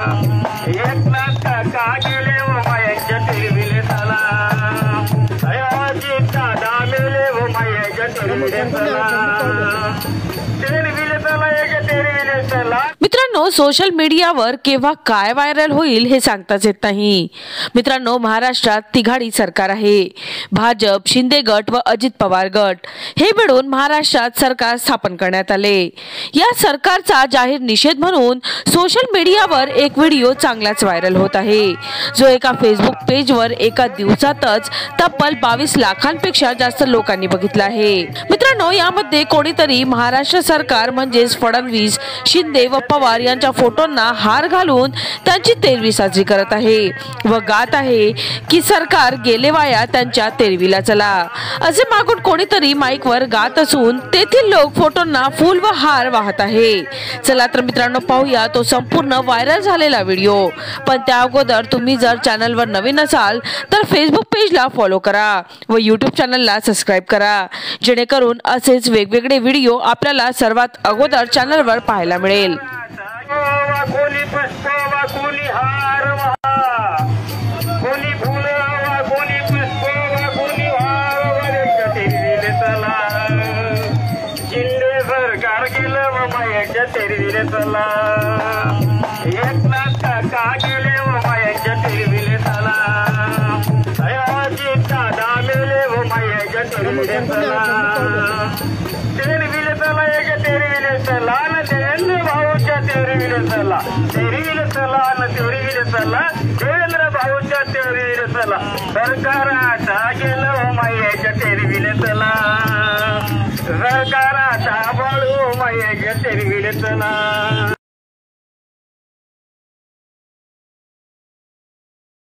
एकनाथ काका गेले व मायाच्या तिरविले चला अयोजी दादा मेले व मायाच्या तिरविले चला तिरविले चला एक तिरविले चला। मित्रांनो, सोशल मीडियावर केव्हा काय व्हायरल होईल हे सांगताच येत नाही। मित्रांनो, महाराष्ट्रात तिघाडी सरकार आहे। भाजप, शिंदे गट व अजित पवार गट हे मिळून महाराष्ट्रात सरकार स्थापन करण्यात आले। या सरकारचा जाहीर निषेध म्हणून सोशल मीडियावर एक व्हिडिओ चांगलाच व्हायरल होत आहे, जो एका फेसबुक पेजवर एका दिवसातच तब्बल 22 लाखांपेक्षा जास्त लोकांनी बघितला आहे। मित्रांनो, यामध्ये कोणीतरी महाराष्ट्र सरकार म्हणजेच फडणवीस, शिंदे व पवार यांच्या फोटोंना हार घालून त्यांची तेरवी साजरी करत आहे व गात आहे की सरकार गेले वाया त्यांच्या तेरवीला चला, असे मागून कोणीतरी माईकवर गात असून तेथील लोक फोटोंना फूल व हार वाहत आहे। चला तर मित्रांनो, पाहूया तो संपूर्ण व्हायरल झालेला व्हिडिओ। पण त्या अगोदर तुम्ही जर चॅनलवर नवीन असाल तर फेसबुक पेजला फॉलो करा व यूट्यूब चॅनलला सबस्क्राइब करा, जेणेकरून असेच वेगवेगळे व्हिडिओ आपल्याला सर्वात अगोदर चॅनलवर पाहायला मिळेल। कोणी पुष्प वा कोणी हार वा कोणी फुल वा कोणी पुष्प वा कोणी हार वाल्याच्या तिरविले चला शिंदे सरकार गेलं व मायाच्या तिरविले चला एकनाथ काका गेले व मायाच्या तिरविले चला अयोजी दादा मेले व मायाच्या तिरविले चला तिरविले चला एक तिरविले चला देवेंद्र भाऊच्या तिरविले चला तिरविले चला तिरविले चला देवेंद्र भाऊच्या तिरविले चला सरकार आता गेलं मायाच्या तिरविले चला सरकार आता बाळू मायाच्या तिरविले चला।